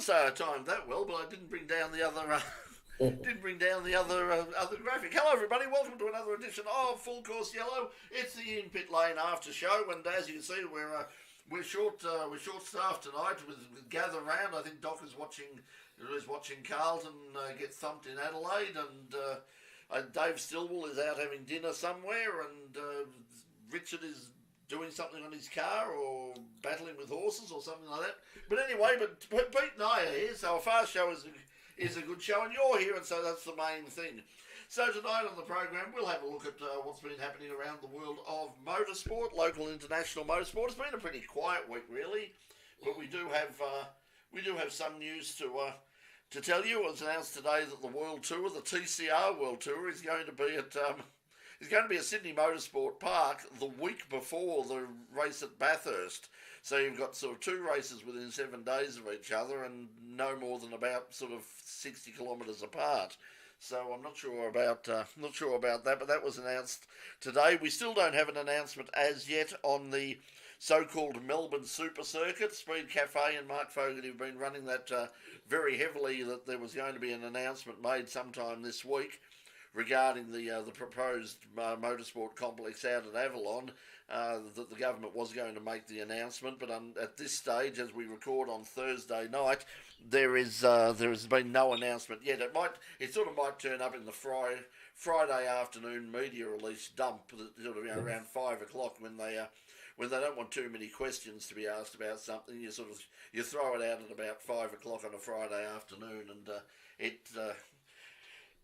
say I timed that well, but I didn't bring down the other. Didn't bring down the other graphic. Hello, everybody. Welcome to another edition of Full Course Yellow. It's the In Pit Lane after show, and as you can see, we're short staffed tonight with Gather Round. I think Doc is watching Carlton get thumped in Adelaide, and Dave Stillwell is out having dinner somewhere, and Richard is doing something on his car or battling with horses or something like that. But anyway, Pete and I are here, so a fast show is a good show, and you're here, and so that's the main thing. So tonight on the program, we'll have a look at what's been happening around the world of motorsport, local, international motorsport. It's been a pretty quiet week, really, but we do have some news to tell you. It was announced today that the World Tour, the TCR World Tour, is going to be at Sydney Motorsport Park the week before the race at Bathurst. So you've got sort of two races within 7 days of each other and no more than about sort of 60 kilometres apart. So I'm not sure about that, but that was announced today. We still don't have an announcement as yet on the so-called Melbourne Super Circuit. Speed Cafe and Mark Fogarty have been running that very heavily, that there was going to be an announcement made sometime this week regarding the proposed motorsport complex out at Avalon, that the government was going to make the announcement, but at this stage, as we record on Thursday night, there has been no announcement yet. It sort of might turn up in the Friday afternoon media release dump, sort of around 5 o'clock when they don't want too many questions to be asked about something. You throw it out at about 5 o'clock on a Friday afternoon, and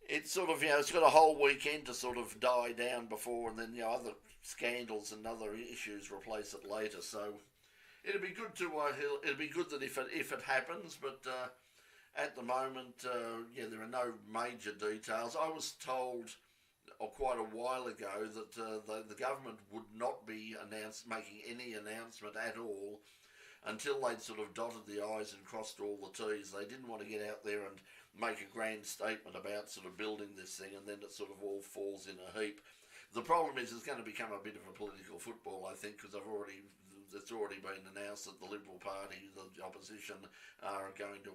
it's sort of, it's got a whole weekend to sort of die down before, and then other scandals and other issues replace it later. So it'd be good that if it happens, but at the moment, there are no major details. I was told quite a while ago that the government would not be making any announcement at all until they'd sort of dotted the I's and crossed all the T's. They didn't want to get out there and make a grand statement about sort of building this thing, and then it sort of all falls in a heap. The problem is it's going to become a bit of a political football, I think, because it's already been announced that the Liberal Party, the opposition, are going to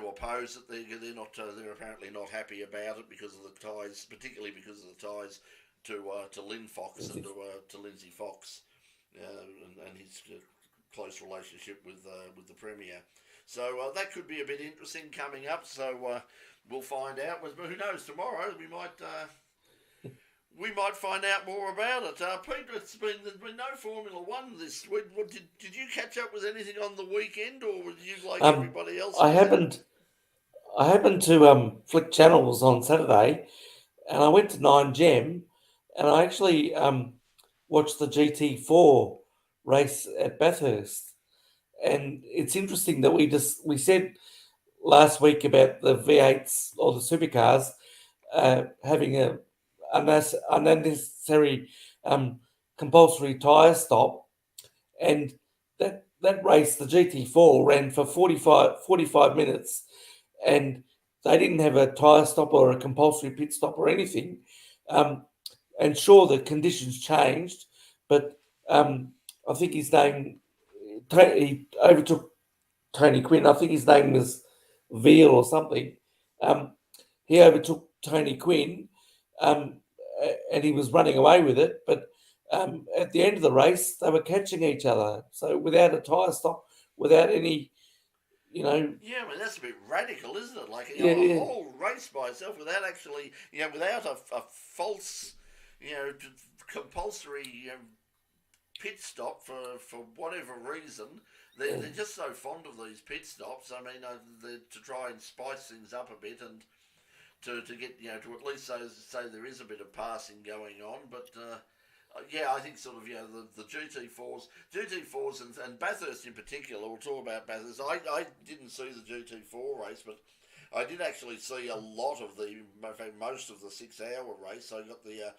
oppose it. They're apparently not happy about it because of the ties, particularly because of the ties to Lynn Fox and to Lindsay Fox, and his close relationship with the Premier. So that could be a bit interesting coming up. So we'll find out. But who knows? Tomorrow we might find out more about it. Pete, there's been no Formula One this week. Did you catch up with anything on the weekend, or were you like everybody else? I happened to flick channels on Saturday, and I went to 9 Gem, and I actually watched the GT4 race at Bathurst. And it's interesting that we said last week about the V8s or the supercars having a unnecessary compulsory tyre stop, and that race, the GT4, ran for 45 minutes, and they didn't have a tyre stop or a compulsory pit stop or anything. And sure, the conditions changed, but I think his name, he overtook Tony Quinn. I think his name was Veal or something. He overtook Tony Quinn, and he was running away with it. But at the end of the race, they were catching each other. So without a tyre stop, without any, Yeah, I mean, that's a bit radical, isn't it? Like, a whole race by itself without actually, without a false, compulsory pit stop for whatever reason. They're just so fond of these pit stops. I mean, to try and spice things up a bit and to get, to at least say there is a bit of passing going on. But I think sort of, the GT4s and Bathurst in particular. We'll talk about Bathurst. I didn't see the GT4 race, but I did actually see a lot of most of the 6-hour race. I got the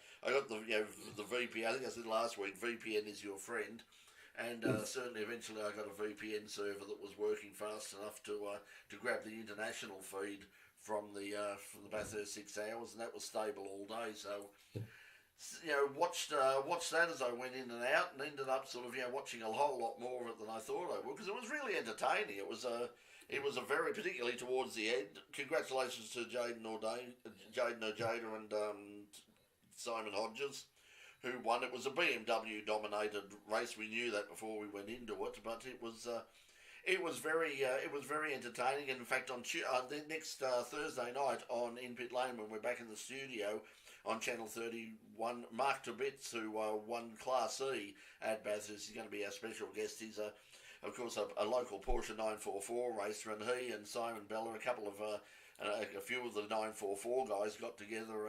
VPN. I think I said last week, VPN is your friend, and certainly eventually I got a VPN server that was working fast enough to grab the international feed from the Bathurst 6 hours, and that was stable all day. So watched that as I went in and out, and ended up sort of watching a whole lot more of it than I thought I would, because it was really entertaining. It was It was a very, particularly towards the end. Congratulations to Jaden Ojeda and Simon Hodges, who won. It was a BMW dominated race. We knew that before we went into it, but it was very entertaining. And in fact, on the next Thursday night on In Pit Lane, when we're back in the studio on Channel 31, Mark Tibbetts, who won Class E at Bathurst, is going to be our special guest. He's of course a local Porsche 944 racer, and he and Simon Bella, a few of the 944 guys got together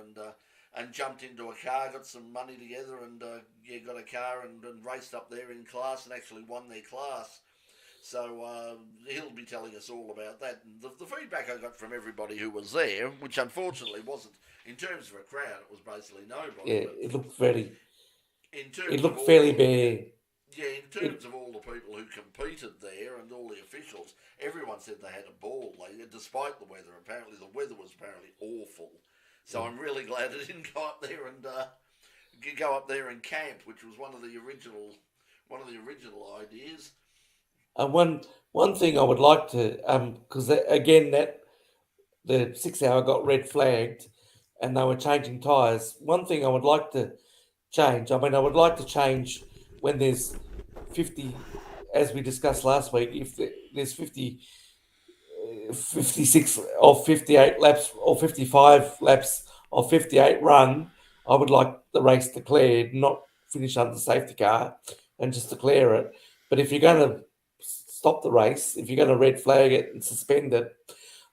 and jumped into a car, got some money together, and got a car and raced up there in class and actually won their class. So he'll be telling us all about that. And the feedback I got from everybody who was there, which unfortunately wasn't, in terms of a crowd, it was basically nobody. Yeah, it looked very. It looked fairly bare. Yeah, in terms of all the people who competed there and all the officials, everyone said they had a ball. Despite the weather, apparently the weather was apparently awful. So I'm really glad I didn't go up there and camp, which was one of the original ideas. One thing I would like to, because again that the 6 hour got red flagged, and they were changing tyres. One thing I would like to change. I mean, I would like to change when there's 50, as we discussed last week. If there's 56 or 58 laps or 55 laps or 58 run, I would like the race declared, not finish under safety car, and just declare it. But if you're going to stop the race, if you're going to red flag it and suspend it,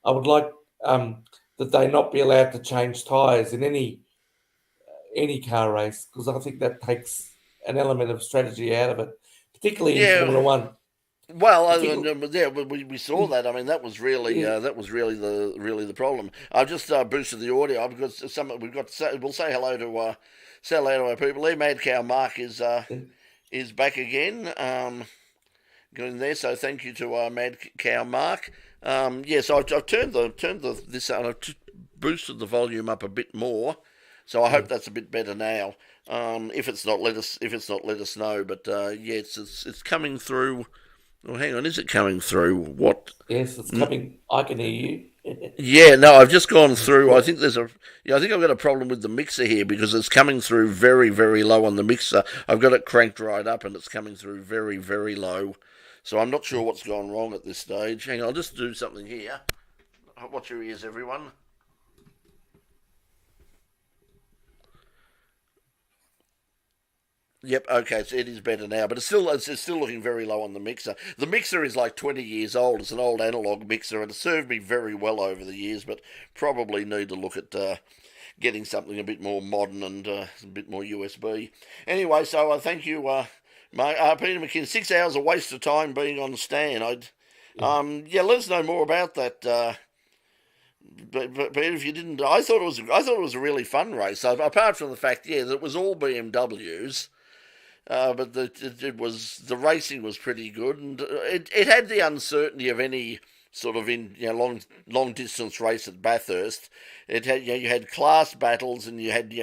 I would like that they not be allowed to change tyres in any car race, because I think that takes an element of strategy out of it, particularly in Formula One. Well, we saw that. I mean, that was really the problem. I've just boosted the audio because we'll say hello to our people there. Mad Cow Mark is back again. Going there, so thank you to Mad Cow Mark. So I've turned this and I've boosted the volume up a bit more. So I hope that's a bit better now. If it's not, let us know. But it's coming through. Oh, hang on, is it coming through? What? Yes, it's coming. I can hear you. Yeah, no, I've just gone through. I think I think I've got a problem with the mixer here because it's coming through very, very low on the mixer. I've got it cranked right up and it's coming through very, very low. So I'm not sure what's gone wrong at this stage. Hang on, I'll just do something here. Watch your ears, everyone. Yep, okay, so it is better now, but it's still looking very low on the mixer. The mixer is like 20 years old. It's an old analog mixer, and it's served me very well over the years, but probably need to look at getting something a bit more modern and a bit more USB. Anyway, so thank you, Peter McKinnon. 6 hours a waste of time being on stand. Let us know more about that. But if you didn't, I thought it was a really fun race. So apart from the fact, that it was all BMWs. But the racing was pretty good, and it had the uncertainty of any sort of long distance race at Bathurst. It had you had class battles, and you had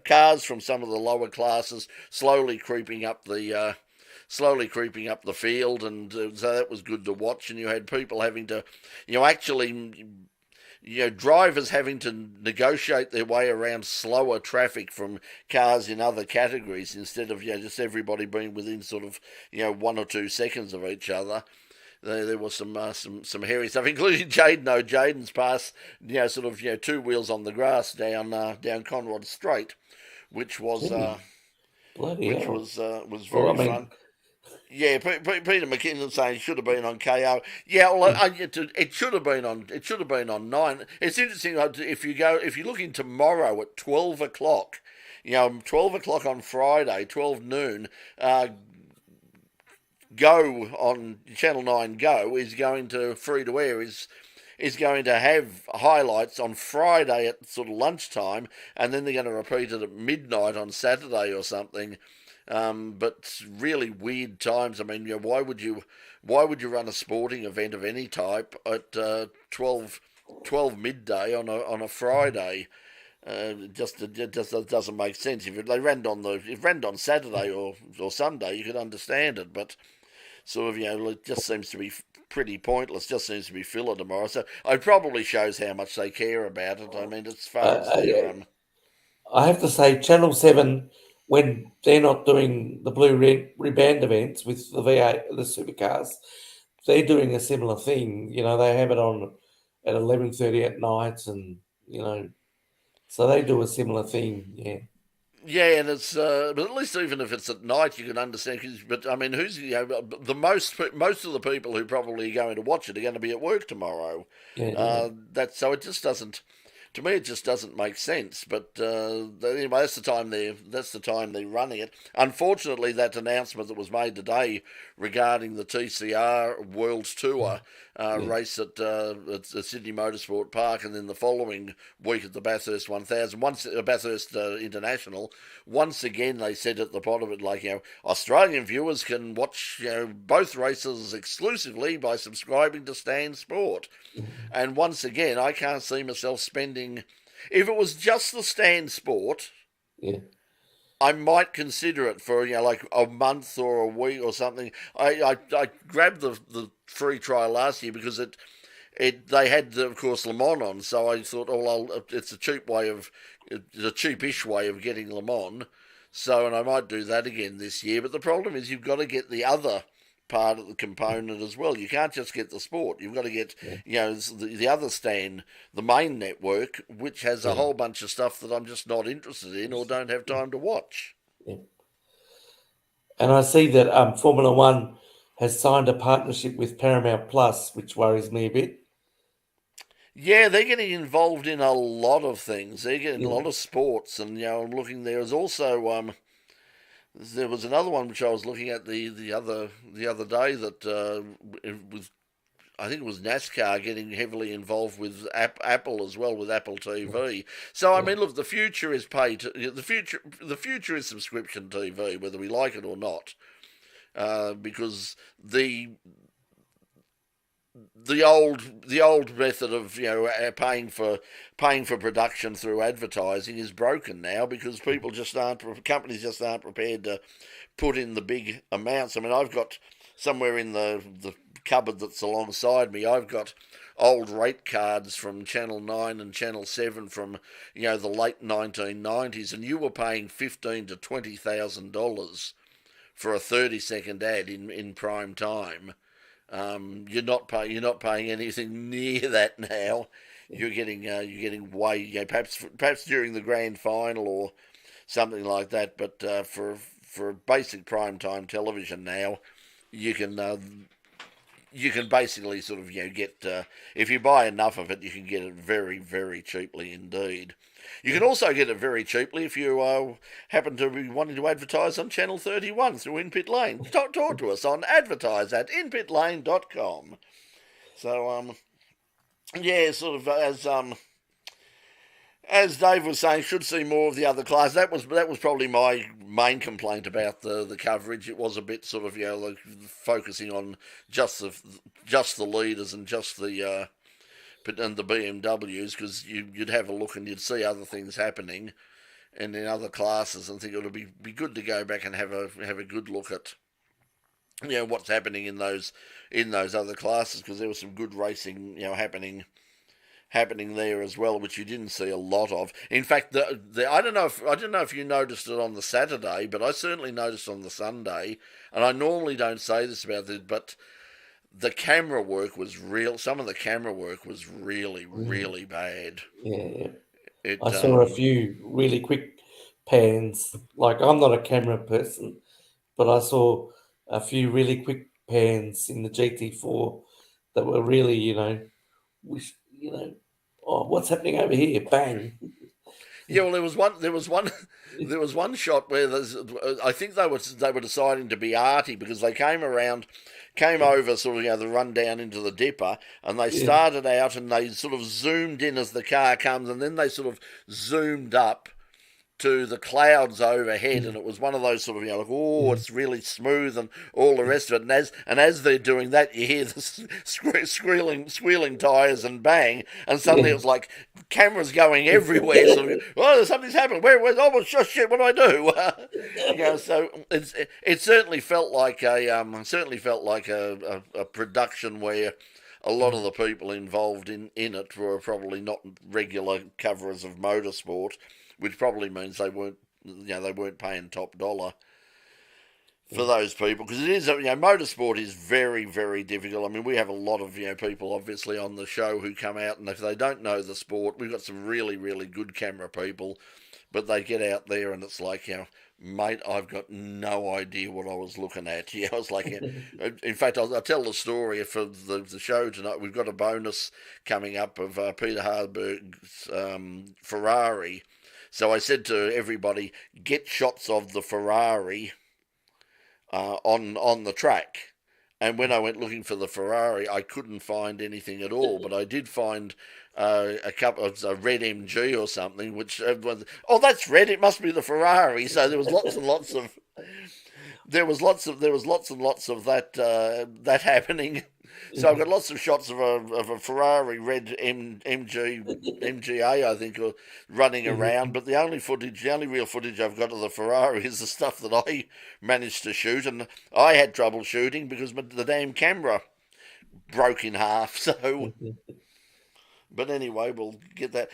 cars from some of the lower classes slowly creeping up the field, and so that was good to watch. And you had people having to drivers having to negotiate their way around slower traffic from cars in other categories instead of just everybody being within sort of 1 or 2 seconds of each other. There was some hairy stuff, including Jaden's pass, sort of 2 wheels on the grass down Conrod Straight, which was was very fun. Yeah, Peter McKinnon saying he should have been on KO. Yeah, well, it should have been on 9. It's interesting if you look in tomorrow at 12 o'clock. 12 o'clock on Friday, 12 noon. Go on Channel 9 Go is going to free to air is going to have highlights on Friday at sort of lunchtime, and then they're going to repeat it at midnight on Saturday or something. But really weird times. I mean, why would you run a sporting event of any type at 12 midday on a It just doesn't make sense. If it ran on Saturday or Sunday, you could understand it. But sort of, it just seems to be pretty pointless. Just seems to be filler tomorrow. So it probably shows how much they care about it. I mean, as far as their I have to say, Channel 7, when they're not doing the Blue Reband events with the V8, the supercars, they're doing a similar thing. They have it on at 11:30 at night, and so they do a similar thing. Yeah. Yeah, and it's but at least even if it's at night, you can understand. But I mean, who's the most of the people who probably are going to watch it are going to be at work tomorrow. Yeah. So it just doesn't. To me, it just doesn't make sense. But anyway, that's the time they're running it. Unfortunately, that announcement that was made today regarding the TCR World Tour race at Sydney Motorsport Park, and then the following week at the Bathurst 1000, Bathurst International. Once again, they said at the bottom of it, Australian viewers can watch both races exclusively by subscribing to Stan Sport. And once again, I can't see myself spending. If it was just the Stan Sport, Yeah. I might consider it for like a month or a week or something. I grabbed the free trial last year because they had of course Le Mans on, so I thought, it's a cheapish way of getting Le Mans. So, and I might do that again this year. But the problem is you've got to get the other part of the component as well. You can't just get the sport. You've got to get the other Stan, the main network, which has a whole bunch of stuff that I'm just not interested in or don't have time to watch. Yeah. And I see that Formula One has signed a partnership with Paramount Plus, which worries me a bit. Yeah, they're getting involved in a lot of things. They're getting a lot of sports, and I'm looking. There's also there was another one which I was looking at the other day that I think it was NASCAR getting heavily involved with Apple as well, with Apple TV. So I mean, look, the future is the future is subscription TV, whether we like it or not, because the old method of paying for production through advertising is broken now, because companies just aren't prepared to put in the big amounts. I mean, I've got somewhere in the cupboard that's alongside me, I've got old rate cards from Channel 9 and Channel 7 from the late 1990s, and you were paying $15,000 to $20,000 for a 30-second ad in prime time. You're not paying anything near that now. You're getting way perhaps during the grand final or something like that. But for basic prime time television now, you can basically sort of get if you buy enough of it, you can get it very, very cheaply indeed. You can also get it very cheaply if you happen to be wanting to advertise on Channel 31 through InPit Lane. Talk to us on advertise@inpitlane.com. So, sort of as Dave was saying, should see more of the other classes. That was probably my main complaint about the coverage. It was a bit sort of like focusing on just the leaders and just the BMWs, because you'd have a look and you'd see other things happening, and in other classes, and think it would be good to go back and have a good look at what's happening in those other classes, because there was some good racing happening there as well, which you didn't see a lot of. In fact, I don't know if you noticed it on the Saturday, but I certainly noticed on the Sunday, and I normally don't say this about this, but the camera work was real. Some of the camera work was really, really bad. Yeah. I saw a few really quick pans. Like, I'm not a camera person, but I saw a few really quick pans in the GT4 that were really, what's happening over here? Bang. Yeah, well, there was one shot where I think they were deciding to be arty, because they came over sort of the run down into the dipper, and they started out and they sort of zoomed in as the car comes, and then they sort of zoomed up to the clouds overhead, and it was one of those sort of, like, oh, it's really smooth and all the rest of it. And as they're doing that, you hear the squealing tyres and bang, and suddenly it was like cameras going everywhere. Sort of, oh, something's happened. Where's oh, shit, what do I do? So it certainly felt like a production where a lot of the people involved in it were probably not regular coverers of motorsport, which probably means they weren't paying top dollar for those people, because it is, motorsport is very, very difficult. I mean, we have a lot of, people obviously on the show who come out, and if they don't know the sport, we've got some really, really good camera people, but they get out there and it's like, mate, I've got no idea what I was looking at. I was like, in fact, I'll tell the story for the show tonight. We've got a bonus coming up of Peter Hardberg's Ferrari. So I said to everybody, get shots of the Ferrari on the track. And when I went looking for the Ferrari, I couldn't find anything at all. But I did find a couple of a red MG or something, which oh, that's red. It must be the Ferrari. So there was lots and lots of that happening. So I've got lots of shots of a Ferrari red MGA, I think, running around. But the only real footage I've got of the Ferrari is the stuff that I managed to shoot, and I had trouble shooting because the damn camera broke in half. So, but anyway, we'll get that.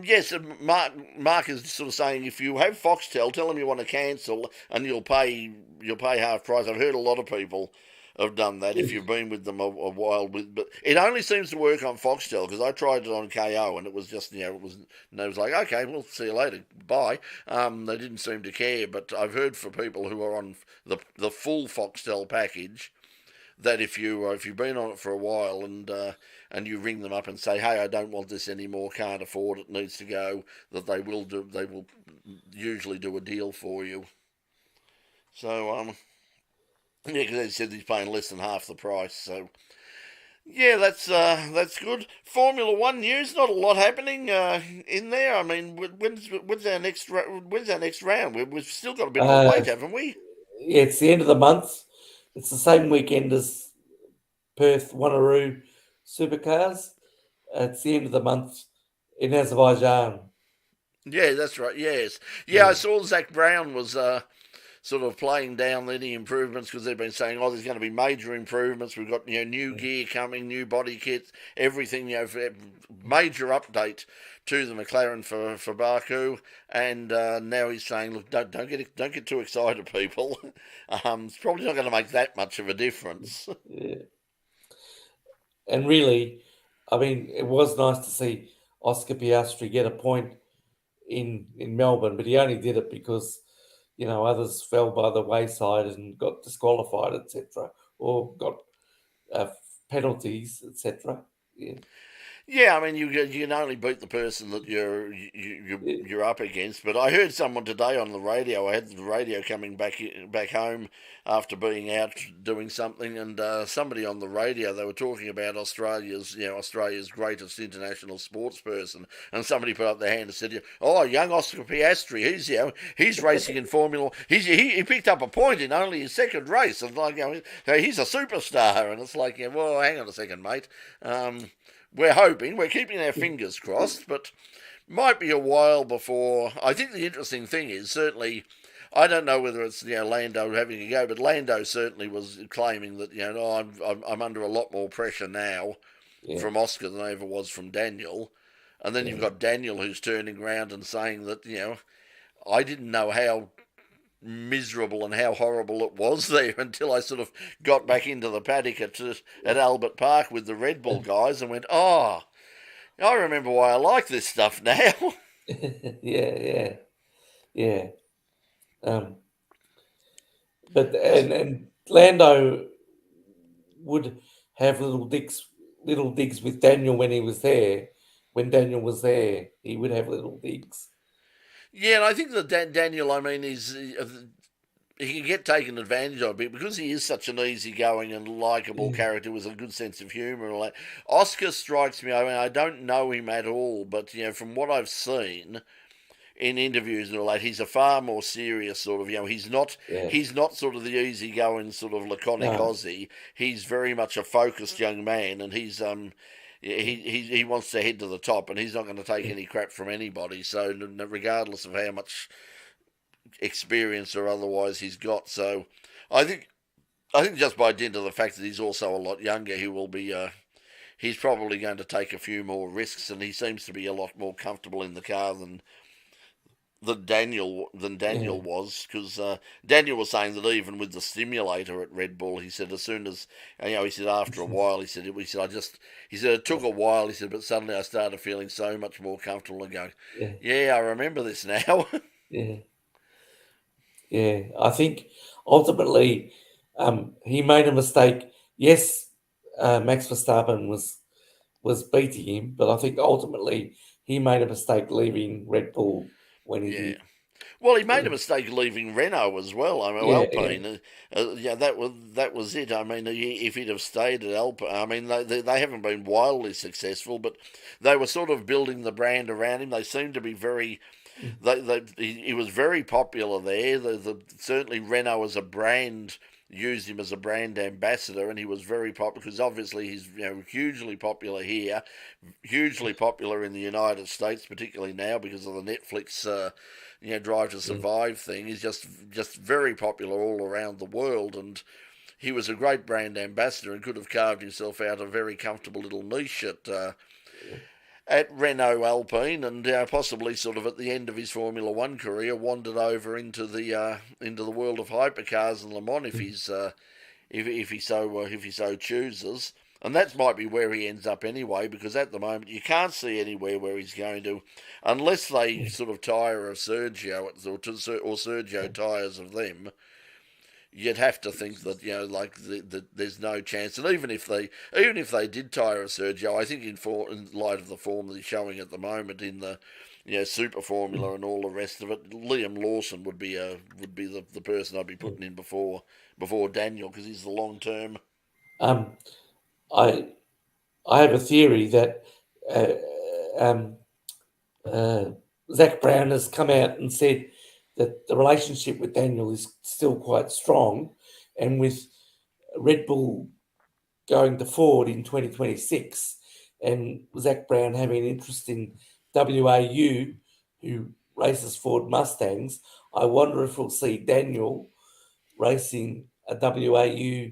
Yes, Mark is sort of saying, if you have Foxtel, tell them you want to cancel, and you'll pay half price. I've heard a lot of people have done that if you've been with them a while. But it only seems to work on Foxtel, because I tried it on KO and it was just, it was like, okay, we'll see you later, bye. They didn't seem to care. But I've heard for people who are on the full Foxtel package that if you've been on it for a while and you ring them up and say, hey, I don't want this anymore, can't afford it, needs to go, that they will usually do a deal for you. So yeah, because they said he's paying less than half the price. So yeah, that's good. Formula One news, not a lot happening in there. I mean, when's our next round? We've still got a bit of a wait, haven't we? Yeah, it's the end of the month. It's the same weekend as Perth Wanneroo Supercars. It's the end of the month in Azerbaijan. Yeah, that's right. Yes, yeah. I saw Zach Brown was sort of playing down any improvements, because they've been saying, oh, there's going to be major improvements. We've got new gear coming, new body kits, everything. Major update to the McLaren for Baku, and now he's saying, look, don't get too excited, people. It's probably not going to make that much of a difference. Yeah. And really, I mean, it was nice to see Oscar Piastri get a point in Melbourne, but he only did it because others fell by the wayside and got disqualified, etc., or got penalties, etc. Yeah. Yeah, I mean, you can only beat the person that you're up against. But I heard someone today on the radio. I had the radio coming back home after being out doing something, and somebody on the radio, they were talking about Australia's greatest international sports person, and somebody put up their hand and said, "Oh, young Oscar Piastri, he's racing in Formula. He picked up a point in only his second race, and he's a superstar." And it's like, well, hang on a second, mate. We're keeping our fingers crossed, but might be a while before. I think the interesting thing is, certainly, I don't know whether it's Lando having a go, but Lando certainly was claiming that I'm under a lot more pressure now from Oscar than I ever was from Daniel, and then you've got Daniel who's turning around and saying that I didn't know how miserable and how horrible it was there until I sort of got back into the paddock at Albert Park with the Red Bull guys and went, oh, I remember why I like this stuff now. yeah. But and Lando would have little digs with Daniel when he was there. When Daniel was there, he would have little digs. Yeah, and I think that Daniel, I mean, he can get taken advantage of because he is such an easygoing and likeable character with a good sense of humour and all that. Oscar strikes me, I mean, I don't know him at all, but from what I've seen, in interviews and all that, he's a far more serious sort of, Yeah. he's not sort of the easygoing sort of laconic No. Aussie. He's very much a focused young man, and he wants to head to the top, and he's not going to take Yeah. any crap from anybody. So regardless of how much experience or otherwise he's got, so I think just by dint of the fact that he's also a lot younger, he will be. He's probably going to take a few more risks, and he seems to be a lot more comfortable in the car than Daniel Yeah. was, because Daniel was saying that even with the stimulator at Red Bull, he said as soon as he said after a while, he said it took a while, he said, but suddenly I started feeling so much more comfortable and going, Yeah. yeah, I remember this now. Yeah. Yeah. I think ultimately he made a mistake. Yes, Max Verstappen was beating him, but I think ultimately he made a mistake leaving Red Bull when he Yeah. did. Well, he made a Yeah. mistake leaving Renault as well. I mean, Yeah. Yeah. Alpine. Yeah, that was it. I mean, if he'd have stayed at Alpine, I mean, they haven't been wildly successful, but they were sort of building the brand around him. They seemed to be very. He was very popular there. Certainly Renault as a brand used him as a brand ambassador, and he was very popular because obviously he's hugely popular here, hugely popular in the United States, particularly now because of the Netflix Drive to Yeah. Survive thing. He's just very popular all around the world, and he was a great brand ambassador and could have carved himself out a very comfortable little niche at Renault Alpine, and possibly sort of at the end of his Formula One career, wandered over into the world of hypercars and Le Mans if Yeah. he's if he so chooses. And that might be where he ends up anyway, because at the moment you can't see anywhere where he's going to, unless they Yeah. sort of tire of Sergio or Sergio tires of them. You'd have to think that like there's no chance. And even if they did tire a Sergio, I think in light of the form that he's showing at the moment in the Super Formula and all the rest of it, Liam Lawson would be the person I'd be putting in before Daniel, because he's the long term. Um, I I have a theory that uh, um, uh, Zach Brown has come out and said that the relationship with Daniel is still quite strong, and with Red Bull going to Ford in 2026, and Zach Brown having an interest in WAU, who races Ford Mustangs, I wonder if we'll see Daniel racing a WAU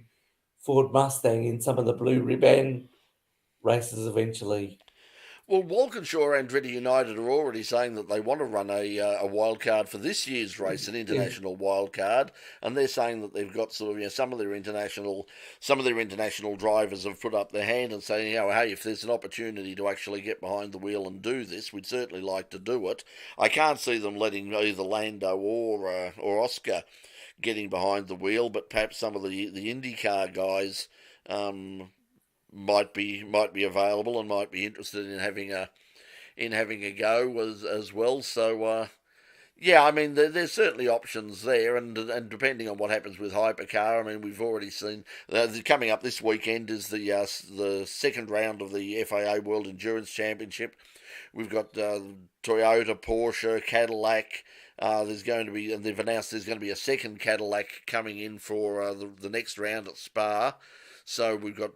Ford Mustang in some of the Blue Ribbon races eventually. Well, Walkinshaw and Andretti United are already saying that they want to run a wild card for this year's race, an Yeah, international wild card, and they're saying that they've got sort of some of their international drivers have put up their hand and saying, hey, if there's an opportunity to actually get behind the wheel and do this, we'd certainly like to do it. I can't see them letting either Lando or Oscar getting behind the wheel, but perhaps some of the IndyCar guys. Might be available and might be interested in having a go as well. So yeah, I mean there's certainly options there, and depending on what happens with Hypercar, I mean we've already seen coming up this weekend is the second round of the FIA World Endurance Championship. We've got Toyota, Porsche, Cadillac. There's going to be, and they've announced there's going to be a second Cadillac coming in for the next round at Spa. So we've got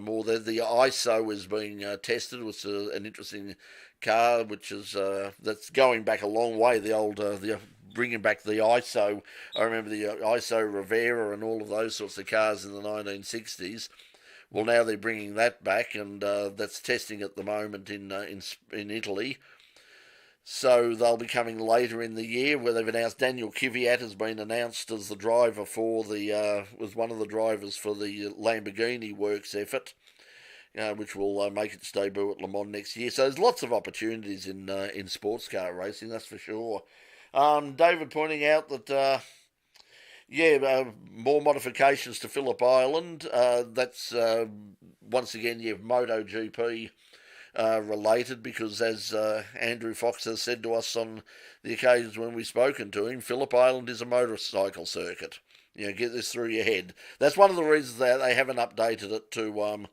more there. The ISO is being tested, which is an interesting car, which is that's going back a long way. The bringing back the ISO. I remember the ISO Rivera and all of those sorts of cars in the 1960s. Well, now they're bringing that back, and that's testing at the moment in Italy. So they'll be coming later in the year, where they've announced Daniel Kvyat has been announced as the driver for was one of the drivers for the Lamborghini Works effort, which will make its debut at Le Mans next year. So there's lots of opportunities in sports car racing, that's for sure. David pointing out that more modifications to Phillip Island. That's once again you have MotoGP related, because as Andrew Fox has said to us on the occasions when we've spoken to him, Phillip Island is a motorcycle circuit. Get this through your head. That's one of the reasons that they haven't updated it to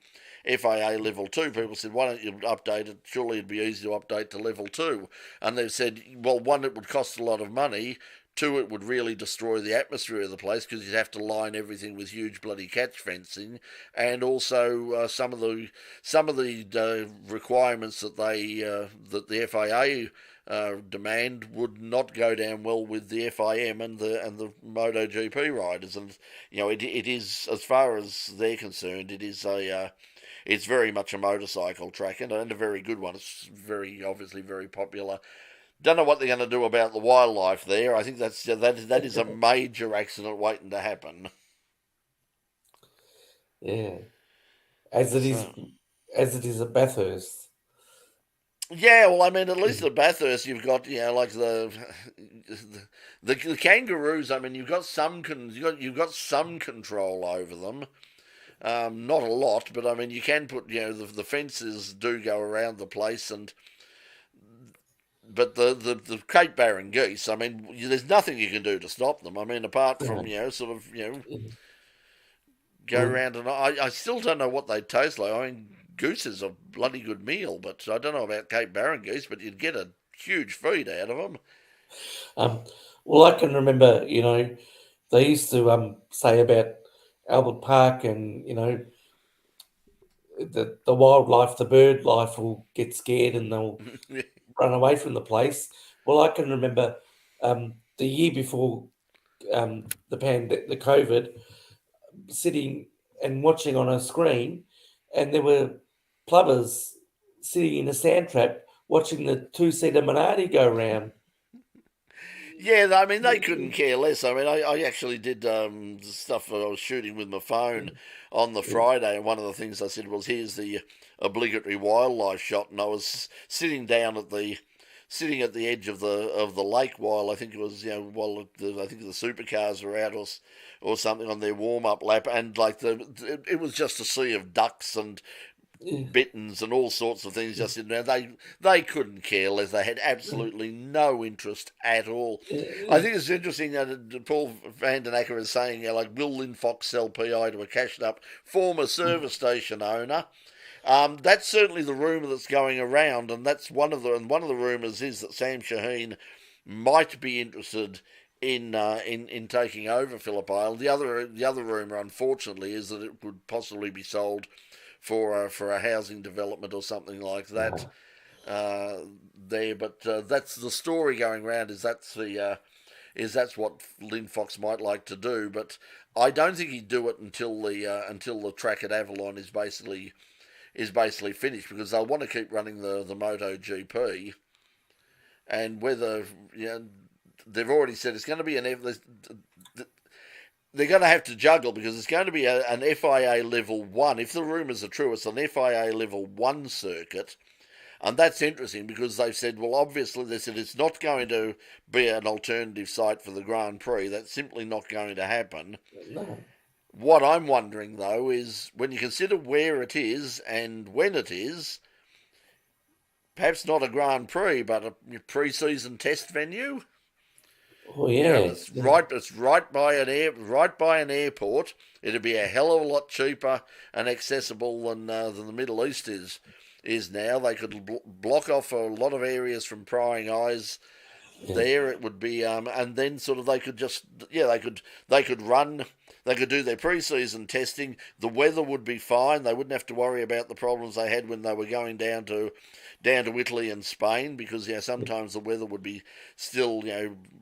FIA level 2. People said, why don't you update it? Surely it'd be easy to update to level 2. And they've said, well, one, it would cost a lot of money. Two, it would really destroy the atmosphere of the place because you'd have to line everything with huge bloody catch fencing, and also some of the requirements that the FIA demand would not go down well with the FIM and the MotoGP riders, and it is, as far as they're concerned, it's very much a motorcycle track, and a very good one. It's obviously very popular. Don't know what they're going to do about the wildlife there. I think that is a major accident waiting to happen. Yeah, as it is at Bathurst. Yeah, well, I mean, at least at Bathurst, you've got like the kangaroos. I mean, you've got some control over them. Not a lot, but I mean, you can put the fences do go around the place, but the Cape Barren geese, I mean, there's nothing you can do to stop them. I mean, apart from go around, and I still don't know what they taste like. I mean, goose is a bloody good meal, but I don't know about Cape Barren geese, but you'd get a huge feed out of them. Well, I can remember, they used to say about Albert Park, and the wildlife, the bird life will get scared and they'll run away from the place. Well, I can remember the year before the COVID, sitting and watching on a screen, and there were plovers sitting in a sand trap watching the two-seater Minardi go round. Yeah, I mean, they couldn't care less. I mean, I actually did stuff I was shooting with my phone on the Friday, and one of the things I said was, here's the obligatory wildlife shot, and I was sitting at the edge of the lake while I think it was I think the supercars were out or something on their warm up lap, and like it was just a sea of ducks and bitterns and all sorts of things just in there. They couldn't care less. They had absolutely no interest at all. I think it's interesting that Paul van den Akker is saying, will Lynn Fox sell PI to a cashed up former service station owner? That's certainly the rumour that's going around, and that's one of the rumours is that Sam Shaheen might be interested in taking over Phillip Island. The other rumour, unfortunately, is that it would possibly be sold for a housing development or something like that there. But that's the story going around. That's what Lynn Fox might like to do. But I don't think he'd do it until the track at Avalon is basically finished, because they'll want to keep running the MotoGP, and whether they've already said it's going to be they're going to have to juggle, because it's going to be an FIA level 1. If the rumours are true, it's an FIA level 1 circuit. And that's interesting, because they've said, well, obviously, they said it's not going to be an alternative site for the Grand Prix. That's simply not going to happen. No. What I'm wondering, though, is when you consider where it is and when it is, perhaps not a Grand Prix, but a pre-season test venue. Oh yeah, it's right by an airport. It'd be a hell of a lot cheaper and accessible than the Middle East is now. They could block off a lot of areas from prying eyes. There it would be, and then sort of they could run. They could do their pre-season testing. The weather would be fine. They wouldn't have to worry about the problems they had when they were going down to Italy and Spain, because sometimes the weather would be still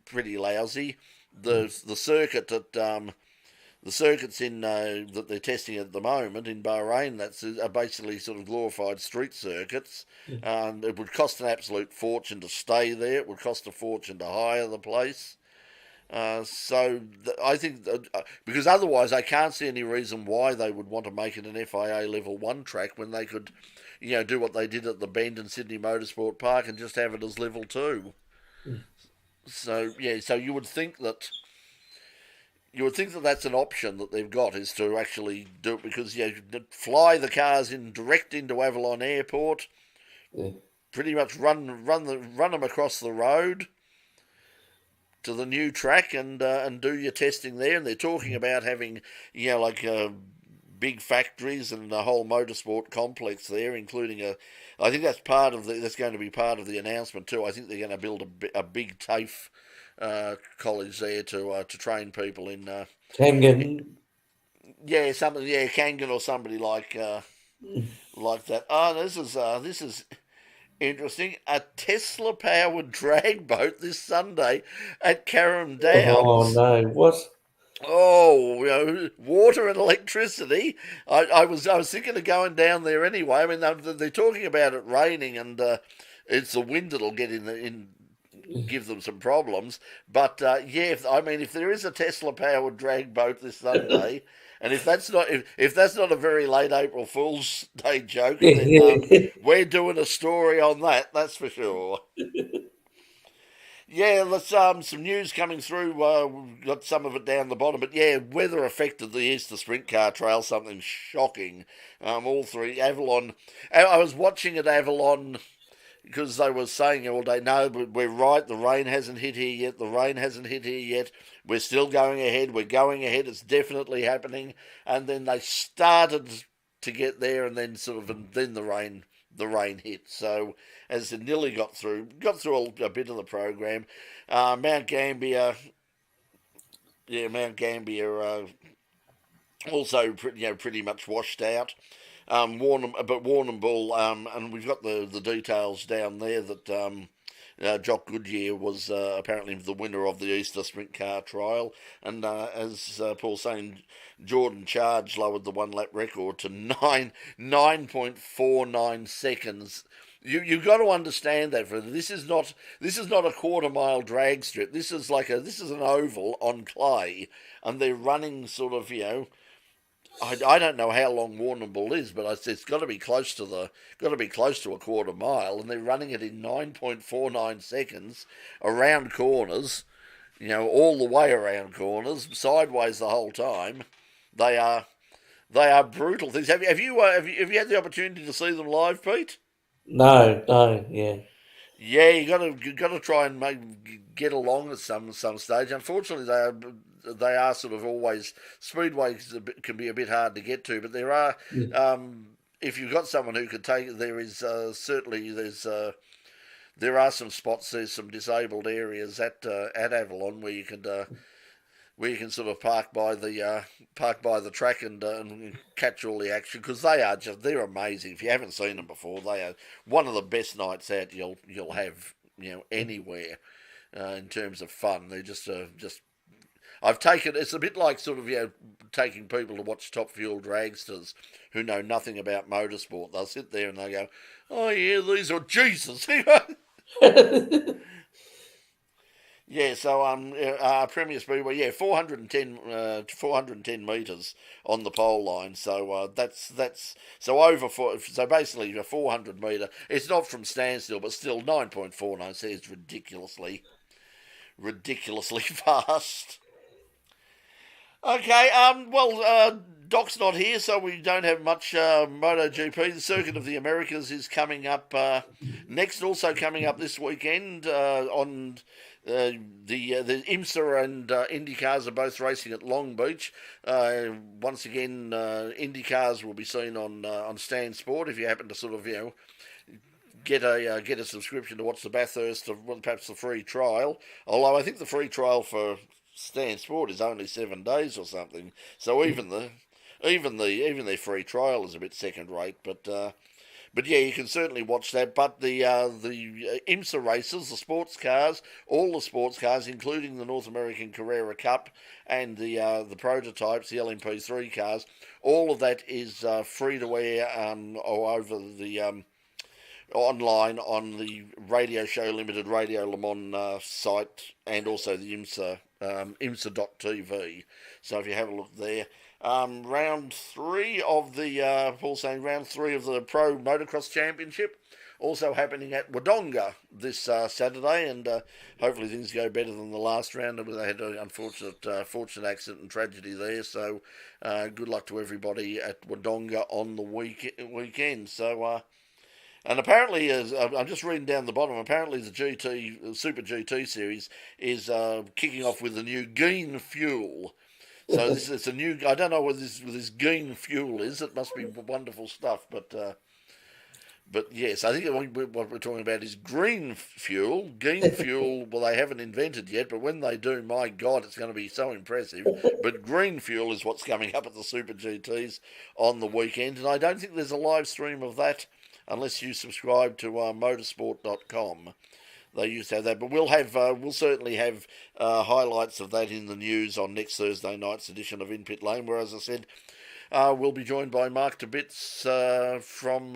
pretty lousy. The circuit the circuits that they're testing at the moment in Bahrain, are basically sort of glorified street circuits. It would cost an absolute fortune to stay there. It would cost a fortune to hire the place. I think because otherwise I can't see any reason why they would want to make it an FIA level 1 track when they could, do what they did at the Bend and Sydney Motorsport Park and just have it as level 2. So you would think that that's an option that they've got, is to actually do it, because fly the cars direct into Avalon Airport, pretty much run them across the road to the new track and do your testing there. And they're talking about having big factories and the whole motorsport complex there, including I think that's that's going to be part of the announcement too. I think they're going to build a big TAFE college there to train people in. Kangan. Yeah, something. Yeah, Kangan or somebody like that. Oh, this is interesting. A Tesla powered drag boat this Sunday at Carrum Oh Downs. no! What? Oh, water and electricity. I was thinking of going down there anyway. I mean, they're talking about it raining and it's the wind that'll get in give them some problems. But yeah, if there is a Tesla powered drag boat this Sunday, and if that's not a very late April Fool's Day joke, then we're doing a story on that. That's for sure. Yeah, let's some news coming through. We've got some of it down the bottom, but yeah, weather affected the Easter Sprint Car Trail. Something shocking. All three Avalon. I was watching at Avalon because they were saying all day, no, but we're right. The rain hasn't hit here yet. The rain hasn't hit here yet. We're still going ahead. We're going ahead. It's definitely happening. And then they started to get there, and then and then the rain hit. So as I said, nearly got through a bit of the program. Mount Gambier, Mount Gambier also pretty much washed out. Warrnambool, and we've got the details down there that Jock Goodyear was apparently the winner of the Easter Sprint Car Trial, and as Paul's saying, Jordan Charge lowered the one lap record to 9.49 seconds. You've got to understand that this is not a quarter mile drag strip. This is an oval on clay, and they're running sort of I don't know how long Warrnambool is, but it's got to be close to a quarter mile, and they're running it in 9.49 seconds around corners, all the way around corners, sideways the whole time. They are brutal things. Have you had the opportunity to see them live, Pete? No, yeah. Yeah, you got to try and get along at some stage. Unfortunately, they are sort of always speedways can be a bit hard to get to, but there are if you've got someone who could take it, there is certainly there are some spots. There's some disabled areas at Avalon where you can sort of park by the track and catch all the action, because they're amazing. If you haven't seen them before, they are one of the best nights out you'll have anywhere in terms of fun. They're just I've taken it's a bit like sort of taking people to watch Top Fuel dragsters who know nothing about motorsport. They'll sit there and they go, oh yeah, these are Jesus. Yeah, so Premier Speedway, 410 metres on the pole line. So that's so basically a 400 metre. It's not from standstill, but still 9.49 seconds, ridiculously fast. Okay, Doc's not here, so we don't have much MotoGP. The Circuit of the Americas is coming up next. Also coming up this weekend on the IMSA and Indy cars are both racing at Long Beach. Once again, Indy cars will be seen on Stan Sport if you happen to sort of get a subscription to watch the Bathurst, or perhaps the free trial. Although I think the free trial for Stan Sport is only 7 days or something. So even their free trial is a bit second rate, but yeah, you can certainly watch that. But the IMSA races, the sports cars, all the sports cars, including the North American Carrera Cup and the prototypes, the LMP3 cars, all of that is free to wear or over the online on the Radio Show Limited Radio Le Mans site, and also the IMSA.tv. So if you have a look there. Round three of the round three of the Pro Motocross Championship, also happening at Wodonga this Saturday, and hopefully things go better than the last round. They had an fortunate accident and tragedy there, so good luck to everybody at Wodonga on the weekend. So. And apparently, as I'm just reading down the bottom, apparently the Super GT series is kicking off with the new Geen fuel. So it's a new. I don't know what this green fuel is. It must be wonderful stuff, but yes, I think what we're talking about is green fuel. Green fuel, well, they haven't invented yet, but when they do, my God, it's going to be so impressive. But green fuel is what's coming up at the Super GTs on the weekend, and I don't think there's a live stream of that unless you subscribe to motorsport.com. They used to have that, but we'll certainly have highlights of that in the news on next Thursday night's edition of In Pit Lane, where, as I said, we'll be joined by Mark de Bits from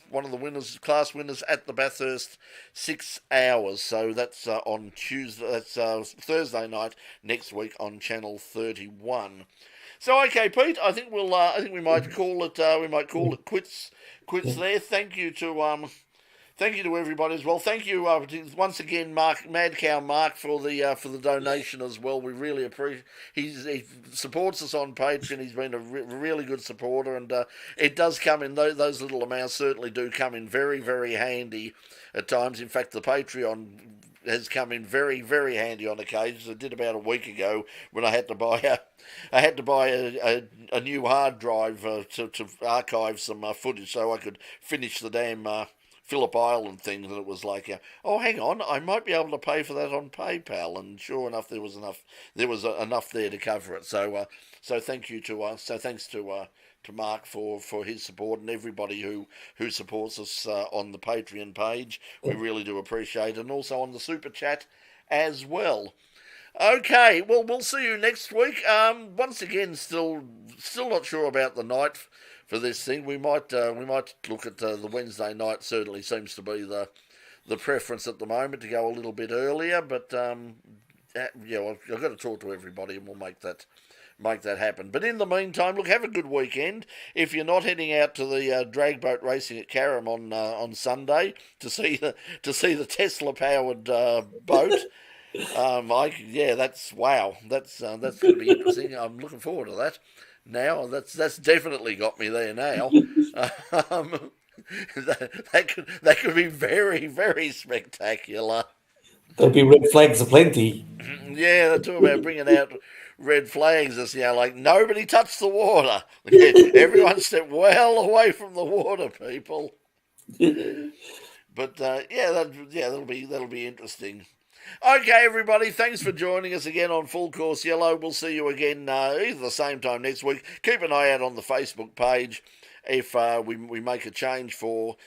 one of the class winners at the Bathurst 6 hours. So that's on Tuesday. That's Thursday night next week on Channel 31. So okay, Pete, I think we might call it. We might call it quits there. Thank you to everybody as well. Thank you once again, Mark, Mad Cow Mark, for the donation as well. We really appreciate. He supports us on Patreon. He's been a really good supporter, and it does come in. Those little amounts certainly do come in very, very handy at times. In fact, the Patreon has come in very, very handy on occasions. I did about a week ago when I had to buy a new hard drive to archive some footage so I could finish the damn Phillip Island thing, and it was like, oh, hang on, I might be able to pay for that on PayPal, and sure enough, there was enough there to cover it. So thanks to Mark for his support, and everybody who supports us on the Patreon page. We really do appreciate it, and also on the Super Chat as well. Okay, well, we'll see you next week. Once again, still not sure about the night for this thing. We might look at the Wednesday night. Certainly seems to be the preference at the moment, to go a little bit earlier. But I've got to talk to everybody, and we'll make that happen. But in the meantime, look, have a good weekend. If you're not heading out to the drag boat racing at Carrum on Sunday to see the Tesla powered boat. That's going to be interesting. I'm looking forward to that. Now that's definitely got me there now. That could be very, very spectacular. There'll be red flags aplenty. Yeah, they talk about bringing out red flags as like nobody touched the water. Everyone step well away from the water, people. But that'll be interesting. Okay, everybody, thanks for joining us again on Full Course Yellow. We'll see you again either the same time next week. Keep an eye out on the Facebook page if we make a change for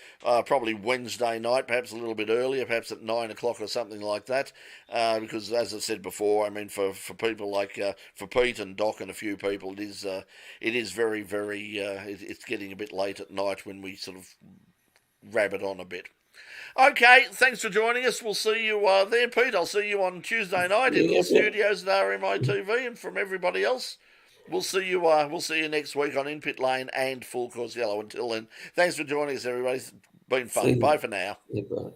probably Wednesday night, perhaps a little bit earlier, perhaps at 9 o'clock or something like that. Because, as I said before, I mean, for people like for Pete and Doc and a few people, it is very, very. It's getting a bit late at night when we sort of rabbit on a bit. Okay, thanks for joining us. We'll see you there, Pete. I'll see you on Tuesday night in the studios at RMI TV, and from everybody else, we'll see you next week on In Pit Lane and Full Course Yellow. Until then, thanks for joining us, everybody. It's been fun. Bye for now. Yeah, bye.